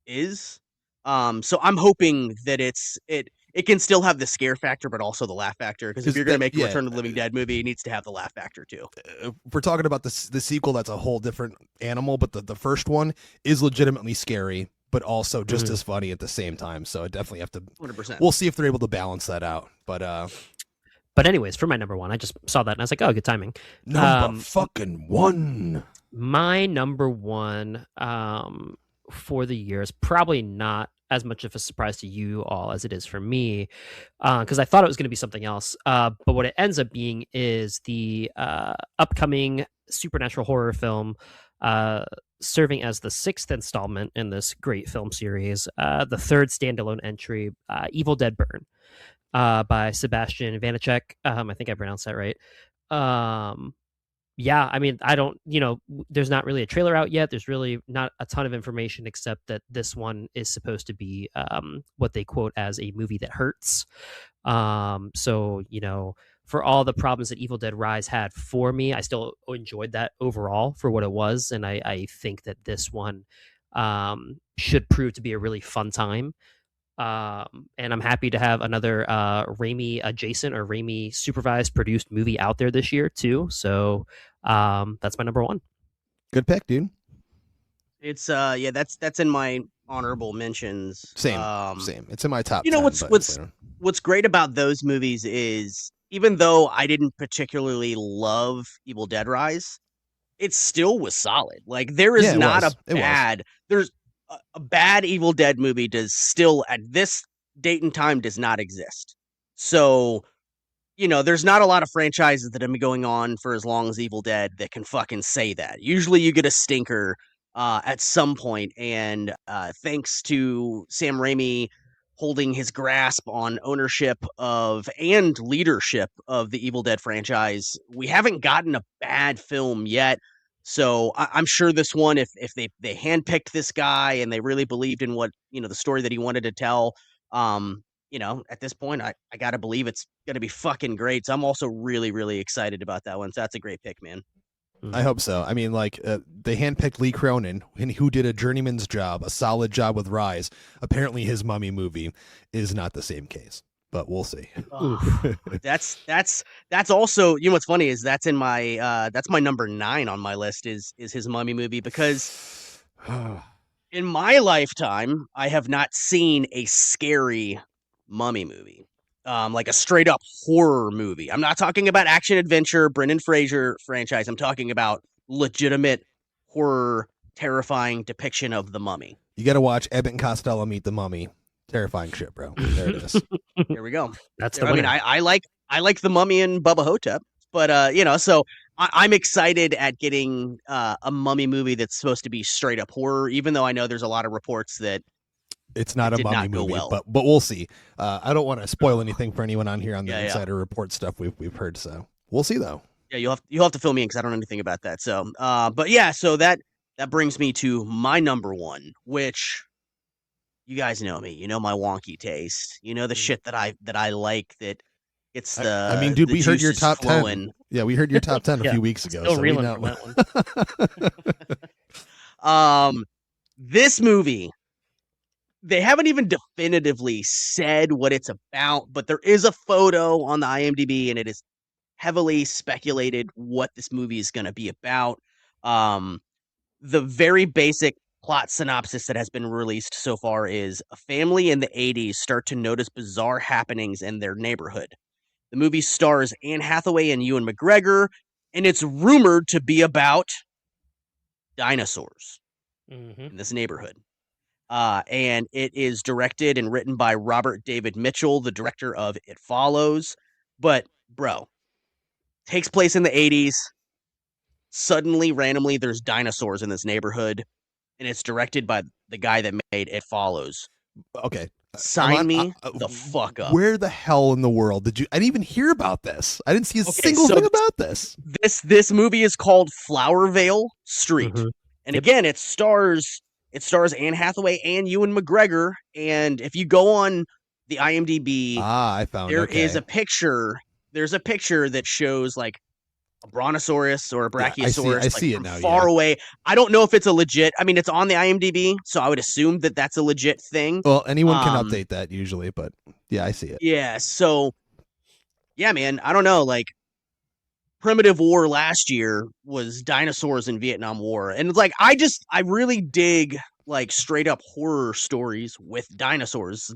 is. So I'm hoping that it can still have the scare factor, but also the laugh factor. Because if you're going to make a Return of the Living Dead movie, it needs to have the laugh factor too. If we're talking about the sequel, that's a whole different animal. But the first one is legitimately scary, but also just as funny at the same time. So I definitely have to. 100%. We'll see if they're able to balance that out. But anyways, for my number one, I just saw that and I was like, oh, good timing. Number fucking one. My number one for the year is probably not as much of a surprise to you all as it is for me, because I thought it was going to be something else. But what it ends up being is the upcoming supernatural horror film serving as the 6th installment in this great film series, the 3rd standalone entry, Evil Dead Burn, by Sebastian Vanacek. I think I pronounced that right. Yeah, I mean, there's not really a trailer out yet. There's really not a ton of information except that this one is supposed to be what they quote as a movie that hurts. So, for all the problems that Evil Dead Rise had for me, I still enjoyed that overall for what it was. And I think that this one should prove to be a really fun time. And I'm happy to have another Raimi adjacent or Raimi supervised produced movie out there this year too. So that's my number one. Good pick, dude. It's that's in my honorable mentions. Same. It's in my top. What's great about those movies is even though I didn't particularly love Evil Dead Rise, it still was solid. Like there is there's a bad Evil Dead movie does still at this date and time does not exist. So, there's not a lot of franchises that have been going on for as long as Evil Dead that can fucking say that. Usually you get a stinker at some point, and thanks to Sam Raimi holding his grasp on ownership of and leadership of the Evil Dead franchise. We haven't gotten a bad film yet. So I'm sure this one, if they handpicked this guy and they really believed in what, the story that he wanted to tell, at this point, I gotta believe it's gonna be fucking great. So I'm also really, really excited about that one. So that's a great pick, man. I hope so. I mean, like, they handpicked Lee Cronin, who did a journeyman's job, a solid job with Rise. Apparently, his Mummy movie is not the same case, but we'll see. That's also, what's funny is that's in my that's my number 9 on my list is his Mummy movie, because in my lifetime I have not seen a scary Mummy movie. Like a straight up horror movie. I'm not talking about action adventure, Brendan Fraser franchise. I'm talking about legitimate horror, terrifying depiction of the Mummy. You got to watch Abbott and Costello Meet the Mummy. Terrifying shit, bro. There it is. Here we go. That's the I mean, I like the Mummy and Bubba Hotep, but so I'm excited at getting a Mummy movie that's supposed to be straight up horror, even though I know there's a lot of reports that it's not a Mummy movie, well. but we'll see. I don't want to spoil anything for anyone on here on the Insider Report stuff we've heard. So we'll see, though. Yeah, you'll have to fill me in because I don't know anything about that. So, but yeah, so that brings me to my number 1, which you guys know me. You know my wonky taste. You know the shit that I like. That it's the. I mean, dude, we heard your top flowing. 10. Yeah, we heard your top 10 a few weeks ago. Still so reeling we know. from that one. This movie. They haven't even definitively said what it's about, but there is a photo on the IMDb, and it is heavily speculated what this movie is going to be about. The very basic plot synopsis that has been released so far is a family in the 80s start to notice bizarre happenings in their neighborhood. The movie stars Anne Hathaway and Ewan McGregor, and it's rumored to be about dinosaurs in this neighborhood. And it is directed and written by Robert David Mitchell, the director of It Follows. But, bro, takes place in the 80s. Suddenly, randomly, there's dinosaurs in this neighborhood. And it's directed by the guy that made It Follows. Okay. Sign me the fuck up. Where the hell in the world did you... I didn't even hear about this. I didn't see a single thing about this. This movie is called Flowervale Street. And again, it stars Anne Hathaway and Ewan McGregor. And if you go on the IMDb, I found there is a picture. There's a picture that shows like a brontosaurus or a brachiosaurus. I see it now. Far away. I don't know if it's a legit. I mean, it's on the IMDb, so I would assume that that's a legit thing. Well, anyone can update that usually, but yeah, I see it. Yeah. So, yeah, man. I don't know. Like, Primitive War last year was dinosaurs in Vietnam War, and it's like I really dig like straight up horror stories with dinosaurs.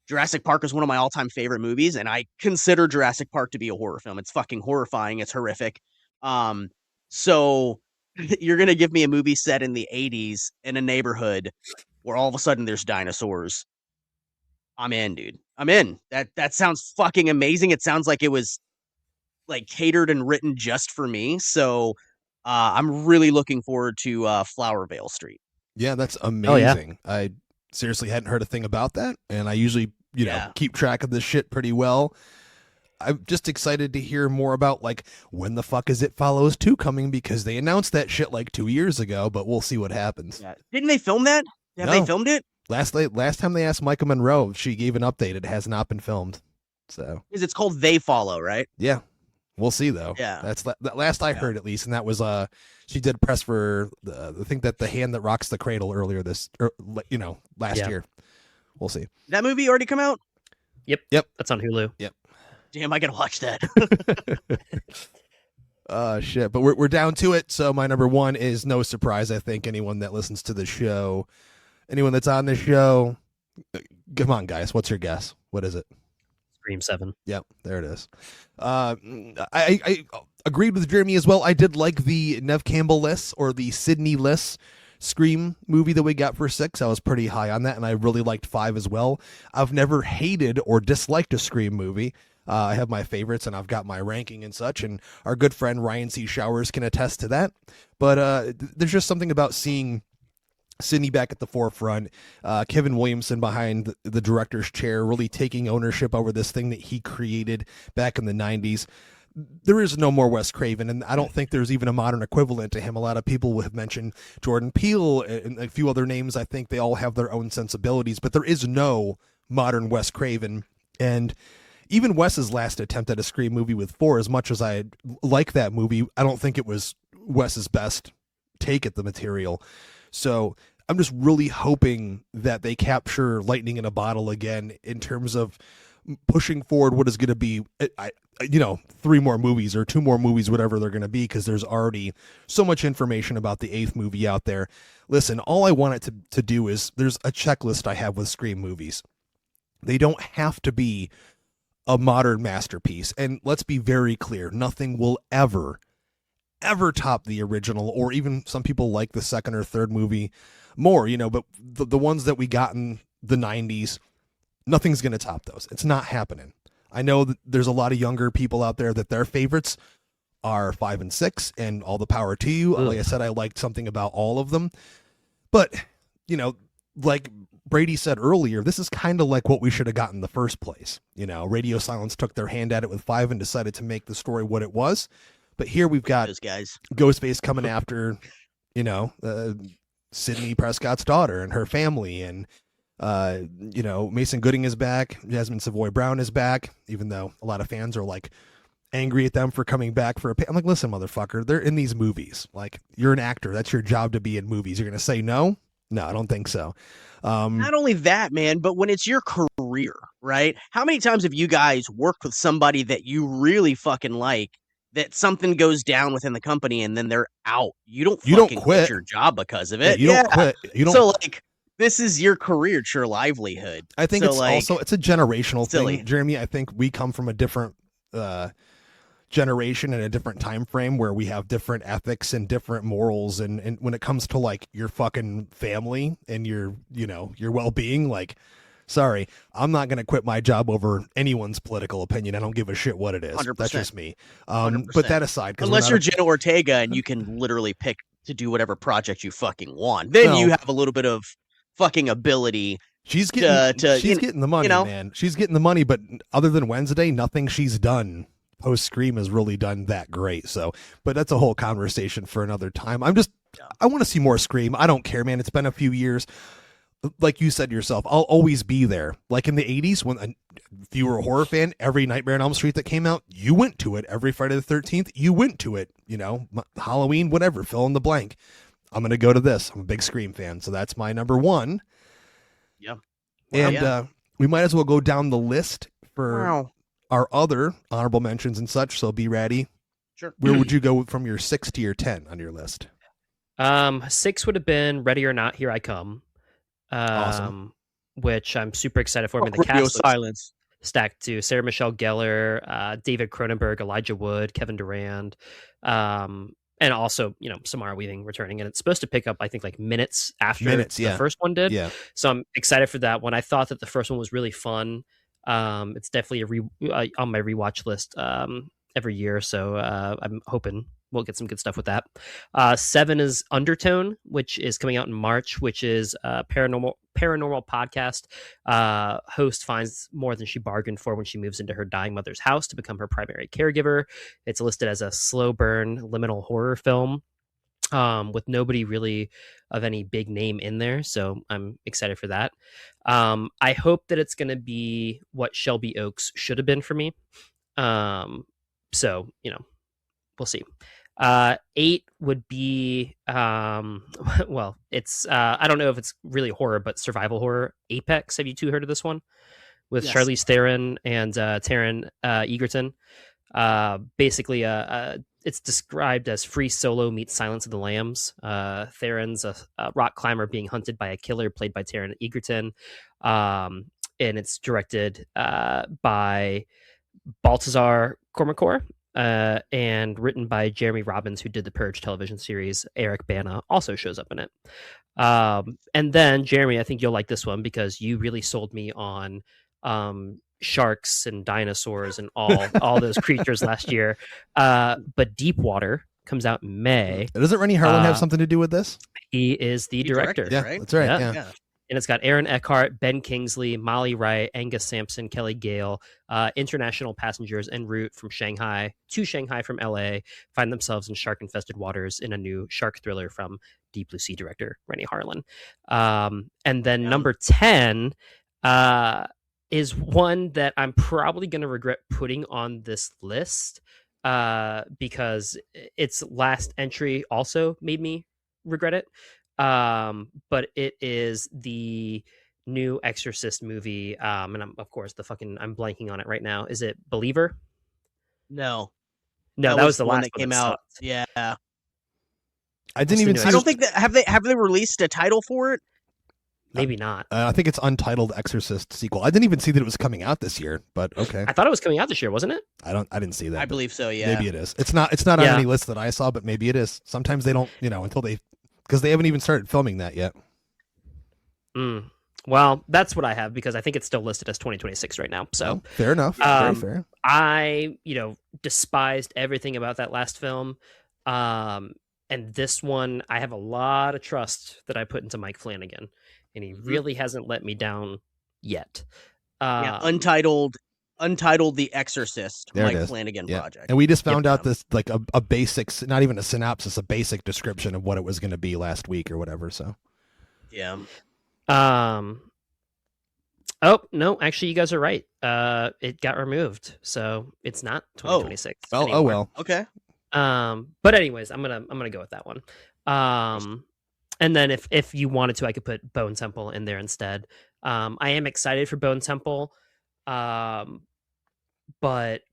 Jurassic Park is one of my all-time favorite movies, and I consider Jurassic Park to be a horror film. It's fucking horrifying. It's horrific. So you're gonna give me a movie set in the 80s in a neighborhood where all of a sudden there's dinosaurs. I'm in, dude. I'm in. That sounds fucking amazing. It sounds like it was like catered and written just for me. So I'm really looking forward to Flowervale Street. Yeah, that's amazing. Oh, yeah. I seriously hadn't heard a thing about that, and I usually, keep track of this shit pretty well. I'm just excited to hear more about like when the fuck is It Follows 2 coming, because they announced that shit like 2 years ago, but we'll see what happens. Yeah. Didn't they film that? Have they filmed it? Last time they asked Micah Monroe, she gave an update. It has not been filmed. So because it's called They Follow, right? Yeah. We'll see though. Yeah, that's that last I heard at least, and that was she did press for I think that The Hand That Rocks the Cradle earlier last year. We'll see. That movie already come out? Yep. That's on Hulu. Yep. Damn, I gotta watch that. Shit. But we're down to it. So my number 1 is no surprise. I think anyone that listens to the show, anyone that's on the show, come on, guys. What's your guess? What is it? Scream 7. Yep, there it is. I agreed with Jeremy as well. I did like the Nev Campbell list or the Sidney list Scream movie that we got for 6. I was pretty high on that, and I really liked 5 as well. I've never hated or disliked a Scream movie. I have my favorites, and I've got my ranking and such, and our good friend Ryan C. Showers can attest to that. But there's just something about seeing Sidney back at the forefront, Kevin Williamson behind the director's chair, really taking ownership over this thing that he created back in the 90s. There is no more Wes Craven, and I don't think there's even a modern equivalent to him. A lot of people have mentioned Jordan Peele and a few other names. I think they all have their own sensibilities, but there is no modern Wes Craven. And even Wes's last attempt at a Scream movie with 4, as much as I like that movie, I don't think it was Wes's best take at the material. So I'm just really hoping that they capture lightning in a bottle again in terms of pushing forward what is going to be, 3 more movies or 2 more movies, whatever they're going to be, because there's already so much information about the 8th movie out there. Listen, all I want it to do is, there's a checklist I have with Scream movies. They don't have to be a modern masterpiece. And let's be very clear, nothing will ever top the original, or even some people like the second or third movie more, but the ones that we got in the 90s, nothing's going to top those. It's not happening. I know that there's a lot of younger people out there that their favorites are 5 and 6, and all the power to you. Ugh. Like I said, I liked something about all of them. But, like Brady said earlier, this is kind of like what we should have gotten in the first place. Radio Silence took their hand at it with 5 and decided to make the story what it was. But here we've got those guys. Ghostface coming after, Sidney Prescott's daughter and her family. And, Mason Gooding is back. Jasmine Savoy Brown is back, even though a lot of fans are like angry at them for coming back for I'm like, listen, motherfucker, they're in these movies. Like, you're an actor. That's your job to be in movies. You're going to say no? No, I don't think so. Not only that, man, but when it's your career, right? How many times have you guys worked with somebody that you really fucking like, that something goes down within the company and then they're out? You don't quit your job because of it. Yeah, you don't quit. You don't. So like, this is your career, it's your livelihood. I think so, it's a generational silly thing, Jeremy. I think we come from a different generation and a different time frame where we have different ethics and different morals, and when it comes to like your fucking family and your well-being, like, sorry, I'm not going to quit my job over anyone's political opinion. I don't give a shit what it is. 100%. That's just me. But that aside, unless you're Jenna Ortega and you can literally pick to do whatever project you fucking want, then you have a little bit of fucking ability. She's getting the money, man. She's getting the money, but other than Wednesday, nothing she's done post Scream has really done that great. So, but that's a whole conversation for another time. I want to see more Scream. I don't care, man. It's been a few years. Like you said yourself, I'll always be there. Like in the 80s, if you were a horror fan, every Nightmare on Elm Street that came out, you went to it. Every Friday the 13th, you went to it. Halloween, whatever, fill in the blank. I'm going to go to this. I'm a big Scream fan, so that's my number 1. Yeah. And we might as well go down the list for our other honorable mentions and such, so be ready. Sure. Where would you go from your 6 to your 10 on your list? 6 would have been Ready or Not, Here I Come. Awesome. Which I'm super excited for. I mean, the cast Silence stacked to Sarah Michelle Gellar, David Cronenberg, Elijah Wood, Kevin Durand, and also Samara Weaving returning. And it's supposed to pick up, I think, like minutes after the first one did. Yeah. So I'm excited for that one. I thought that the first one was really fun. It's definitely on my rewatch list every year. So I'm hoping we'll get some good stuff with that. 7 is Undertone, which is coming out in March, which is a paranormal podcast. Host finds more than she bargained for when she moves into her dying mother's house to become her primary caregiver. It's listed as a slow burn liminal horror film with nobody really of any big name in there. So I'm excited for that. I hope that it's going to be what Shelby Oaks should have been for me. So, we'll see. 8 would be well, it's I don't know if it's really horror, but survival horror. Apex. Have you two heard of this one? With Yes. Charlize Theron and Taron Egerton. Basically, it's described as Free Solo meets Silence of the Lambs. Theron's a rock climber being hunted by a killer played by Taron Egerton, and it's directed by Baltazar Kormacor. And written by Jeremy Robbins, who did the Purge television series. Eric Bana also shows up in it. And then, Jeremy, I think you'll like this one because you really sold me on sharks and dinosaurs and all those creatures last year. But Deep Water, comes out in May. Doesn't Rennie Harlan have Uh, something to do with this? He is the He director. directed, Yeah, right? that's right. Yeah. Yeah. Yeah. And it's got Aaron Eckhart, Ben Kingsley, Molly Wright, Angus Sampson, Kelly Gale, international passengers en route from Shanghai to Shanghai from LA find themselves in shark-infested waters in a new shark thriller from Deep Blue Sea director Rennie Harlan. And then Yeah. number 10 is one that I'm probably going to regret putting on this list because its last entry also made me regret it. But it is the new Exorcist movie, and I'm blanking on it right now. Is it Believer? No. No, that was the one last that came out. Yeah. I didn't even new see. I don't this- think that have they released a title for it? Maybe not. I think it's Untitled Exorcist sequel. I didn't even see that it was coming out this year, but okay. I thought it was coming out this year, wasn't it? I didn't see that. I but believe so, yeah. Maybe it is. It's not on Yeah. any list that I saw, but maybe it is. Sometimes they don't, until because they haven't even started filming that yet. Mm. Well, that's what I have because I think it's still listed as 2026 right now. So Well, fair enough. Very Um, fair. I, despised everything about that last film. And this one, I have a lot of trust that I put into Mike Flanagan, and he really hasn't let me down yet. Yeah, Untitled The Exorcist, There it Mike is. Flanagan Yeah. project. And we just found Yep. out this like a basic, not even a synopsis, a basic description of what it was going to be last week or whatever. So Yeah. Oh no, actually, you guys are right. It got removed, so it's not 2026. oh anymore. well. Okay. But anyways, I'm gonna go with that one. And then if you wanted to, I could put Bone Temple in there instead. I am excited for Bone Temple, but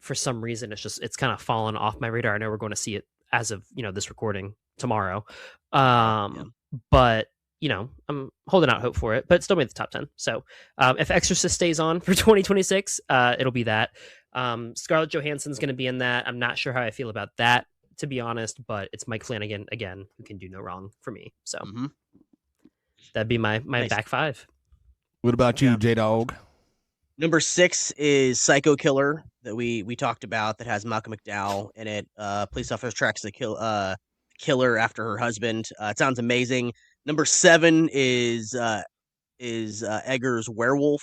for some reason it's kind of fallen off my radar. I know we're going to see it as of this recording tomorrow, but I'm holding out hope for it. But it still made the top 10. So if Exorcist stays on for 2026, it'll be that. Scarlett Johansson's going to be in that. I'm not sure how I feel about that, to be honest, but it's Mike Flanagan again, who can do no wrong for me. So that'd be my Nice. back five. What about you, Yeah. J-Dog? Number 6 is Psycho Killer that we talked about that has Malcolm McDowell in it. Police officer tracks the killer after her husband. It sounds amazing. Number 7 is Eggers Werewolf.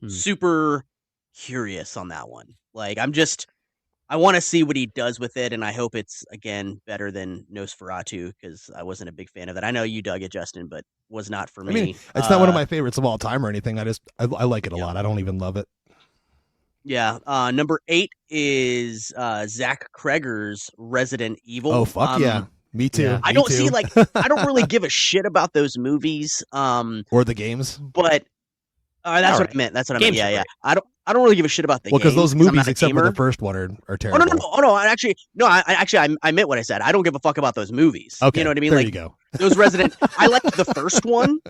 Super curious on that one. Like I want to see what he does with it, and I hope it's again better than Nosferatu because I wasn't a big fan of that. I know you dug it, Justin, but was not for me. I mean, it's not one of my favorites of all time or anything. I like it a Yeah. lot. I don't even love it. Yeah. Number 8 is Zach Kreger's Resident Evil. Oh fuck yeah, me too. yeah. Me I don't too. see I don't really give a shit about those movies. or the games. But that's what Alright. I meant. That's what I Games meant. are Yeah, yeah. I don't really give a shit about the Well, because games those I'm movies, not a except for gamer. the first one, are Oh terrible. no! I meant what I said. I don't give a fuck about those movies. Okay, You know what I mean? There Like you go. those Resident. I liked the first one.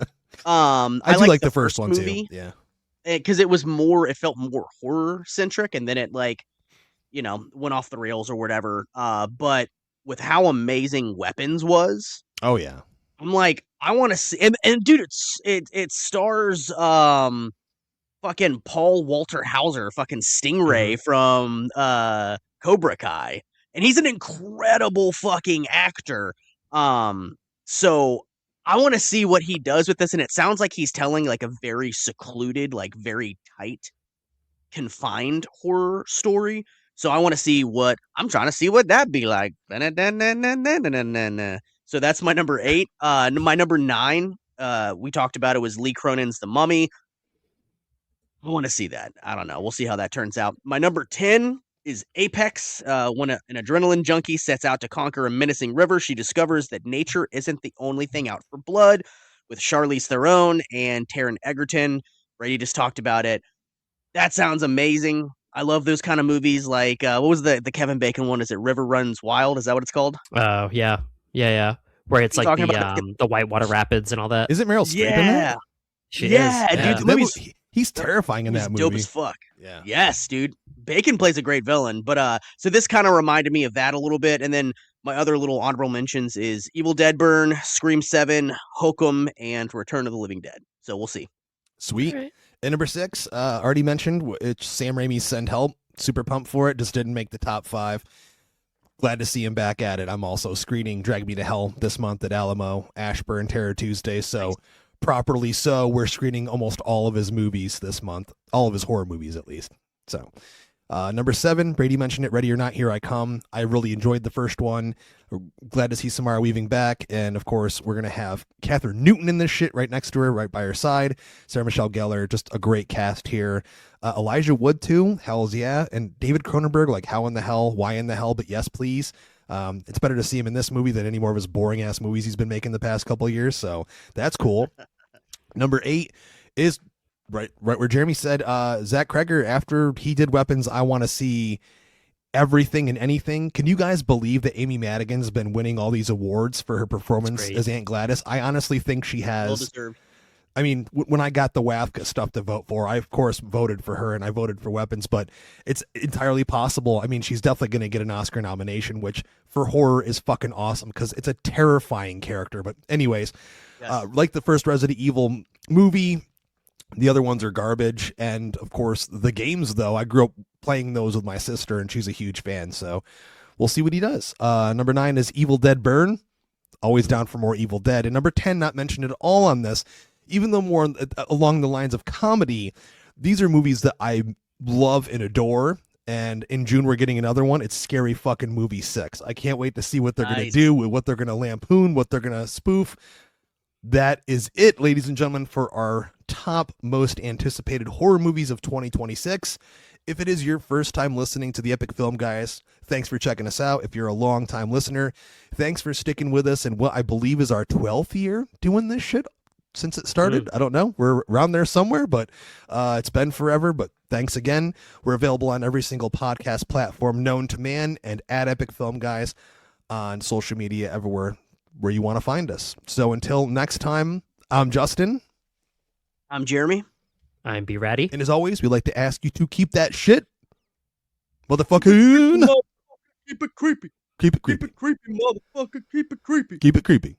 I do liked like the first one movie too. Yeah. because it felt more horror centric, and then it went off the rails or whatever. But with how amazing Weapons was, Oh yeah. I'm like, I want to see. And dude, it stars fucking Paul Walter Hauser, fucking Stingray from Cobra Kai, and he's an incredible fucking actor. So I want to see what he does with this, and it sounds like he's telling like a very secluded, like very tight, confined horror story. So I want to see I'm trying to see what that'd be like. So that's my number 8. My number 9, we talked about it, was Lee Cronin's The Mummy. I want to see that. I don't know. We'll see how that turns out. My number 10 is Apex. When an adrenaline junkie sets out to conquer a menacing river, she discovers that nature isn't the only thing out for blood. With Charlize Theron and Taron Egerton. Brady just talked about it. That sounds amazing. I love those kind of movies. Like, what was the Kevin Bacon one? Is it River Runs Wild? Is that what it's called? Oh yeah. Where it's You like talking about the Whitewater Rapids and all that. Is it Meryl Streep in that? She Yeah, is. dude, Yeah. the That movie's- movie- he's terrifying in He's that dope movie. as fuck. Yeah. Yes, dude. Bacon plays a great villain, but so this kind of reminded me of that a little bit. And then my other little honorable mentions is Evil Dead Burn, Scream 7, Hokum, and Return of the Living Dead. So we'll see. Sweet. Alright. And number 6, already mentioned, it's Sam Raimi's Send Help. Super pumped for it. Just didn't make the top 5. glad to see him back at it. I'm also screening Drag Me to Hell this month at Alamo, Ashburn, Terror Tuesday. So Nice. properly so, we're screening almost all of his movies this month, all of his horror movies at least. So number 7, Brady mentioned it, Ready or Not, Here I Come. I really enjoyed the first one. We're glad to see Samara Weaving back. And of course, we're going to have Catherine Newton in this shit right next to her, right by her side. Sarah Michelle Gellar, just a great cast here. Elijah Wood too, hells yeah. And David Cronenberg, like how in the hell, why in the hell, but yes, please. It's better to see him in this movie than any more of his boring ass movies he's been making the past couple of years. So that's cool. Number 8 is right where Jeremy said, Zach Kreger, after he did Weapons, I want to see everything and anything. Can you guys believe that Amy Madigan's been winning all these awards for her performance as Aunt Gladys? I honestly think she has. Well deserved. I mean, when I got the WAFCA stuff to vote for, I of course voted for her and I voted for Weapons, but it's entirely possible. I mean, she's definitely going to get an Oscar nomination, which for horror is fucking awesome because it's a terrifying character. But anyways, Yes. like the first Resident Evil movie, the other ones are garbage. And of course, the games, though, I grew up playing those with my sister and she's a huge fan. So we'll see what he does. Number 9 is Evil Dead Burn. Always down for more Evil Dead. And number 10, not mentioned at all on this, even though more along the lines of comedy, these are movies that I love and adore. And in June, we're getting another one. It's Scary Fucking Movie 6. I can't wait to see what they're going to Nice. do, what they're going to lampoon, what they're going to spoof. That is it, ladies and gentlemen, for our top most anticipated horror movies of 2026. If it is your first time listening to the Epic Film Guys, thanks for checking us out. If you're a long time listener, thanks for sticking with us in what I believe is our 12th year doing this shit since it started. I don't know. We're around there somewhere, but it's been forever. But thanks again. We're available on every single podcast platform known to man and at Epic Film Guys on social media everywhere where you want to find us. So until next time, I'm Justin. I'm Jeremy. I'm B Ratty. And as always, we like to ask you to keep that shit, motherfucking. Keep it creepy. Keep it Keep creepy. it creepy, motherfucker. Keep it creepy. Keep it creepy.